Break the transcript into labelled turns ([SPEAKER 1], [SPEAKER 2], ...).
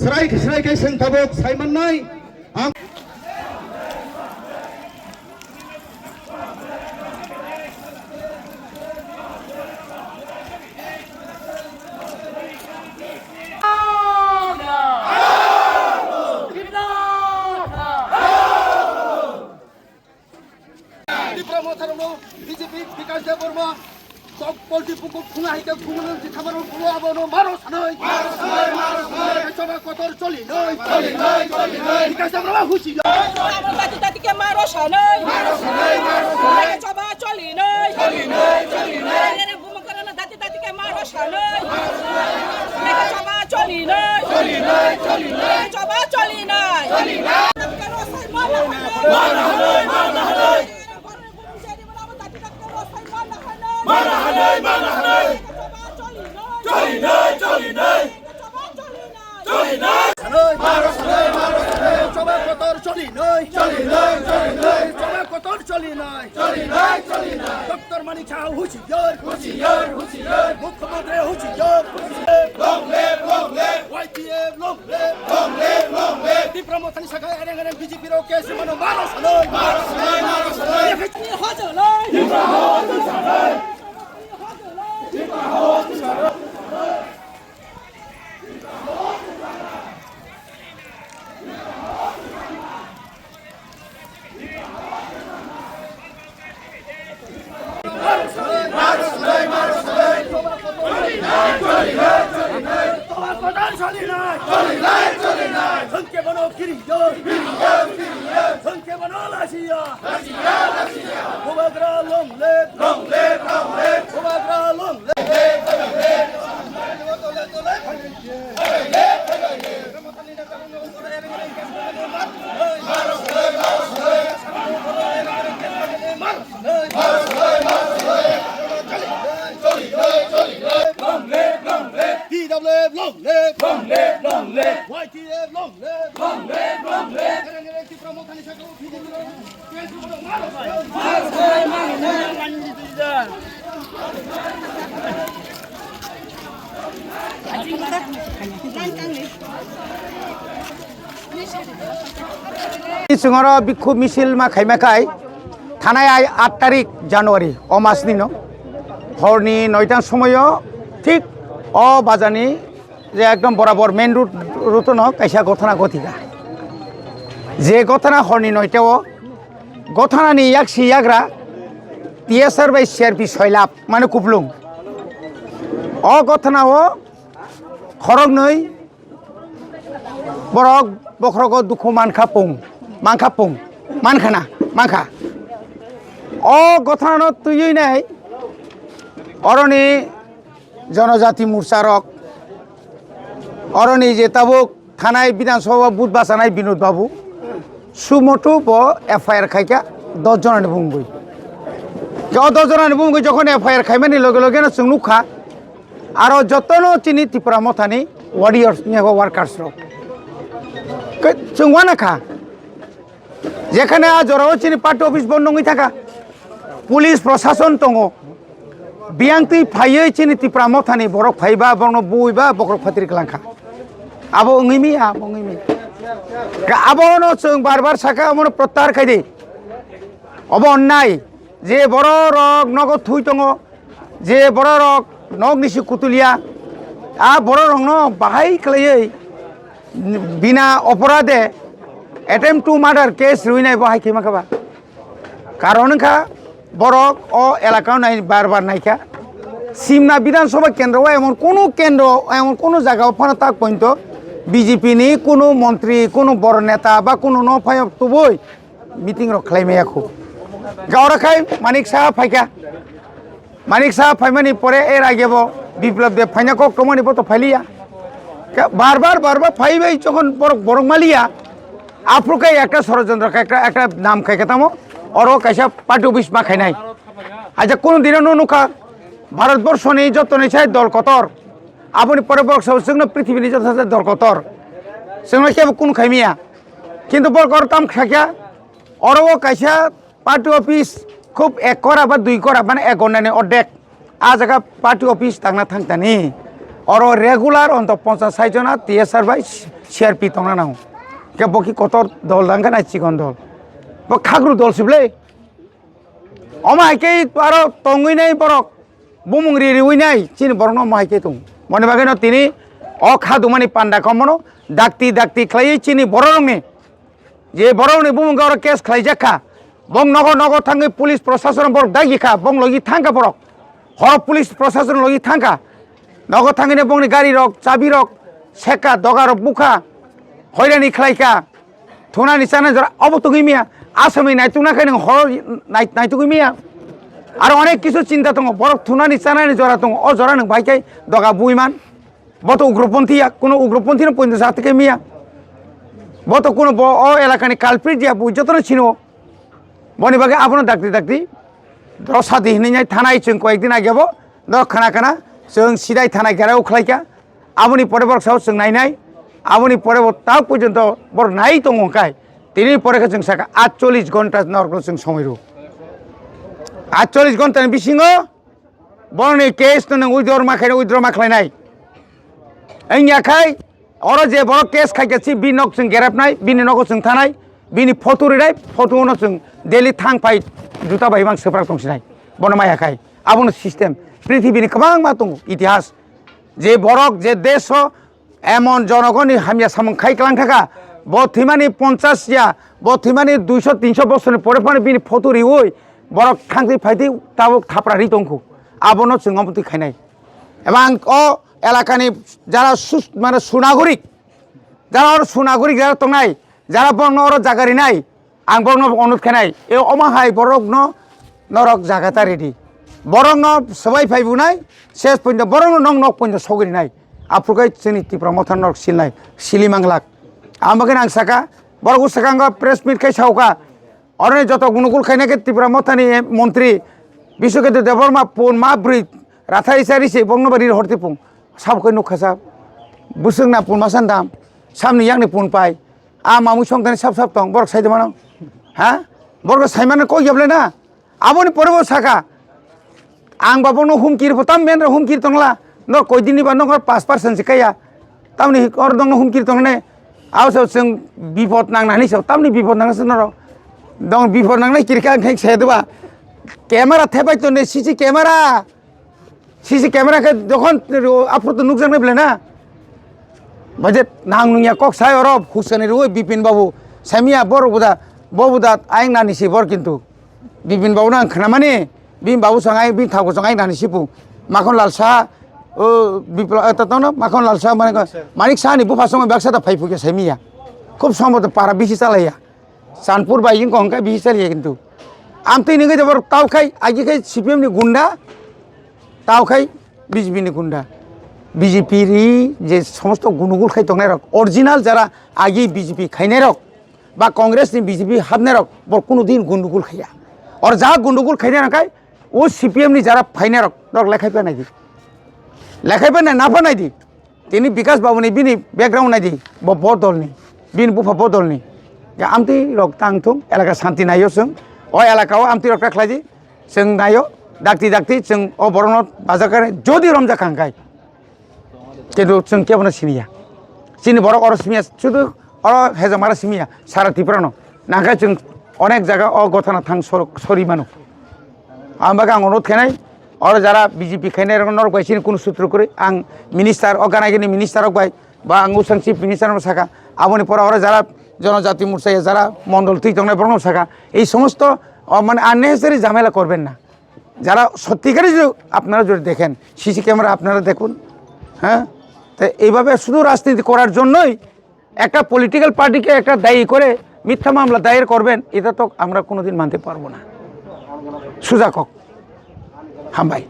[SPEAKER 1] Serai ke sing tabok Simon nai BJP Vikas Devarma Sok politi pukul bunga hingga bunga di kamar bunga abono maros noi coba kotor coli noi Vikas Devarma husi
[SPEAKER 2] tadi ke maros noi coba coli noi ini bunga karena tadi ke maros noi coba coli noi coba coli noi
[SPEAKER 3] Mana hanai
[SPEAKER 1] coba kotor coli noi coba kotor coli noi Dr. Manik Shah husi yor Mukhyamantri husi yor
[SPEAKER 3] long live
[SPEAKER 1] YTF long live di promosi sagai ereng BJP ro kesi mano maros noi hajar noi Sangke bano kiri yo, sangke bano Lasia. Kubagra long live, Kubagra long live. Long live, YTF long live. Ereng di promosi sagai BJP ro kesi mano maros
[SPEAKER 4] Sungara bikhu misil ma khaimakai thanai 8 tarik January o mas dino horni 9টার সময় ঠিক o bajani যে একদম বরাবর main route ন কাইসা ঘটনা গথিকা যে ঘটনা হরনি 9টাও ঘটনানি ইয়াকসি ইয়াগ্রা TSR by CRP সয়লাপ মানে কুপলুং অ ঘটনাও খরগ নই বরক বখরগ দুখু মানখানা অ ঘটনা তুই নাই অরণি জনজাতি মোর্চারক অরণি যে তাবুক থানায় বিধানসভা বুথ বাসানাই বিনোদ বাবু সুমটু ব এফআইআর খাইকা 10 জনানি বুংবই 10 জনানি বুংবই যখন এফআইআর খাইমানি লগে লগে না जों नुखा आरो जतनो चिनि त्रिपुरा मथानि वारियर्स नि वार्कार्स रक जों वानाखा जेखाने आजराव चिनि पार्टी अफिस बन्द थाका पुलिस प्रशासन दङ बियांति फायै चिनि त्रिपुरा मथानि बरक फाइबा बंनो बुइबा बकरक फात्रि गलांखा आबो ओंगिमि आबोनो जों बार साका अमनो प्रत्याहार खायदे अब अन्नाय जे बर रक नगद थुइ दङ जे बर रक नग निसि कुतुलिया आ बर रंनो बाहाय खलायै बिना अपराधे अटेम्प्ट टू मार्डार केस रुइनाय बाहाय खैमाखाबा कारणखा बरक ओ एलाकाव नाय बार नायखा सिमना विधानसभा केंद्र एमन कोनो जायगा फाना ताक पॉइंट बीजेपी नि कोनो मंत्री कोनो बर नेता बा कोनो न फाय तुबय मीटिंग र खलायमायाखौ गावराखाय मानिक साहा फायका मानिक साहा फायमानि परे एर आगेबो বিপ্লব দেব ফাইনা কক কমানি পতো ফাইলিয়া বারবার ফাইবে যখন বরং মালিয়া আফ্রিকায় একটা ষড়যন্ত্র একটা নাম খাইকাতামো অরও কাইসা পার্টি অফিস মা খাইনাই আচ্ছা কোনো দিনও নুখা ভারতবর্ষ নেই যত নেই দল কতর আপনি পরে বর্ষ जोंनो পৃথিবীর যত দল কতর जोंनो কেবল কোন খাইমিয়া কিন্তু বরকর তাম খাকিয়া অরও কাইসা পার্টি অফিস খুব 1 করা বা 2 করা মানে 1 ঘন্টা অর্ধেক আ জায়গা পার্টি অফিস থাকনা থাকতানি অর রেগুলার অন্ত 50-60 জনা টিএসআর বাই সিআরপি তংনা নাও কে বকি কত দল দাঙ্গা নাই চিকন দল ব খাগরু দল সিবলে অমাইকে আরো তঙ্গই নাই বরক বুমুংরি রিউই নাই চিনি বরং মাইকে তুম মনে বাগে ন তিনি অখাদুমানি পান্ডা কমনো ডাক্তি ডাক্তি খাই চিনি বরংনি যে বরংনি বুমুঙ্গা ওর কেস খাই জাখা বং নগর নগর থাঙ্গে পুলিশ প্রশাসন বরক দাগিখা বং লগি থাঙ্কা বরক হর পুলিশ প্রশাসন লগি থাঙ্কা নগর থাঙ্গিনে বংনি গাড়ি রক চাবি রক সেকা দগা রক বুখা হয়রানি খাইকা থুনানি চানা জরা অবতগি মিয়া আসামি নাই তুনা খাই হর নাই তুগি মিয়া আর অনেক কিছু চিন্তা দङ বরফ থুনানি চানানি জরা দङ অ জরা নং ভাইকাই দগা বুইমান বত উগ্রপন্থীয়া কোনো উগ্রপন্থী না পইন্দা সাথে মিয়া বত কোনো অ এলাকানি কালপ্রিট দিয়া বুই যতন ছিনো বনি বাগে আপন ডাক্তি ডাক্তি রসা দিহনি নাই থানায় जों কয়েকদিন আগেব দ খানা খানা जों সিদাই থানায় গেরাও খাইকা আপনি পরে বর সাহস जों নাই আপনি পরে তা পর্যন্ত বড় নাই দङ কাই তিনি পরে जों সাকা 48 ঘন্টা নরক जों সময়রু 48 ঘন্টার বিসিङ বরনি কেস তো উইদ্র মাখাই উইদ্র মাখলাইনাই এই আখাই অর যে বড় কেস খাইছি বি নক जों গেরাবনাই বিনি নক जों থানাই বিনি ফটো রিরাই ফটো উনো जों ডেলি থাং ফাই জুতা বাইবাং সেপ্রাক দंसिनाय বনমাই আখাই আবন সিস্টেম পৃথিবীনি গোबां मा दङ ইতিহাস যে বরক যে দেশ এমন জনগণই হামিয়া সামং খাইকলাং থাকা বথিমানি 50 ইয়া বথিমানি 200-300 বছর পরে পরে বিনি ফটো রিউই বরক থাংতি ফাইতি তাবো থাপড়ারি দंखौ আবনো जों অমতি খাইনাই এবং অ এলাকানি যারা মানে সুনাগরিক যারা সুনাগরিক যারা তংনাই যারা বর্ণ অর জাগারি নাই আং বর্ণ অনুরোধ খাইনাই এ অমাহাই বরক নরক জাগাতা রেডি বরং সবাই ফাইবু নাই শেষ পর্যন্ত বরং নং নক পর্যন্ত সগরি নাই আপুরকাই जोंनि ত্রিপুরা মথান নরক সিলনাই সিলিমাংলাক আমাকে নাং সাকা বরগু সাকাঙ্গ প্রেস মিট খাই সাউকা অরনে যত গুণগুল খাইনাকে ত্রিপুরা মথানি মন্ত্রী বিশ্বকেতু দেববর্মা পুন মাব্রি রাথাই সারিছে বংনবাড়ির হরতিপুং সাবকই নুখাসা বুসুংনা পুন মাসান দাম সামনি ইয়াंनि পুন পাই আ মামু সংতানি সাব সাব দं বরক সাইদে মানো হ্যাঁ বরক সাইমানে কই গেবলে না আবনি পরেব সাকা आं बाबनो हुमकिर पताम मेन हुमकिर तंगला न कयदिननि बा नगर 5% सिकाया तामनि और दंग हुमकिर तंगने आवसो जों बिपद नांनानै सो तामनि बिपद नांसो न दं बिपद नांनाय किरका खाय सेदबा कैमरा थेबाय तो ने सीसी कैमरा के जखन आपरो तो नुकसान बेले ना बजेट नांनुया कक साय और हुसैन रुय बिपिन बाबू सामिया बरबुदा आइं नानिसि बर किन्तु बिपिन बाबू ना खानामाने बिन बाबू संगाय बिन थागो संगाय नानि सिपु माखन लाल साहा ओ बिप्लव ततन माखन लाल साहा मानिक साहानि बुफा संग बेक्सा फाइफु के सेमिया खूब सम्बत पारा बिसि चालाया सानपुर बाइजिं कहंका बिसि चालिया किन्तु आमति निगे जबर तावखाय आगिखाय सीपीएम नि गुंडा तावखाय बीजेपी नि गुंडा बीजेपी रि जे समस्त गुनुगुल खाय तंगनाय रक अरिजिनल जारा आगि बीजेपी खायनाय रक बा कांग्रेस नि बीजेपी हाबनाय रक बर कुनु दिन गुनुगुल खाया और जा गुनुगुल खायनाय रकाय वो सीपीएम नि जारा फाइनाय रक लेखायफा नायदि लेखायफा ना फानाय दि तिनि विकास बाबुनि बिनि बैकग्राउंड नायदि बदलनि बिनि बुफा बदलनि या आमति रक तांथुं एलाका शान्ति नायो जों अ एलाकायाव आमति रक खालायदि जों नायो डाक्ति जों अ बरन बाजारखाय जदि रमजा खांखाय किन्तु जों केबन सिनिया सिनि बरक अर सिमिया शुधु अर हेजामारा सिमिया सारा त्रिपुरानो नाखाय जों अनेक जायगा अ गथना थां सरि मानु आमबागे आं अनुरोध खानाय और जरा बीजेपी खायनाय नरक बायसिनि कुनु सूत्र करे आं मिनिस्टार अगानागिनि मिनिस्टार बाय बा आं उसां चिफ मिनिस्टार साका आबनि पर और जरा जनजाति मोर्चा जरा मंडल थी तंगनाय बरन साका এই সমস্ত মানে আননেসেসারি ঝামেলা করবেন না যারা সত্যিকারে যদি আপনারা যদি দেখেন সিসি ক্যামেরা আপনারা দেখুন হ্যাঁ তো এইভাবে শুধু রাজনীতি করার জন্যই একটা পলিটিক্যাল পার্টিকে একটা দায়ী করে মিথ্যা মামলা দায়ের করবেন এটা তো আমরা কোনোদিন মানতে পারবো না সুজা কক হাম ভাই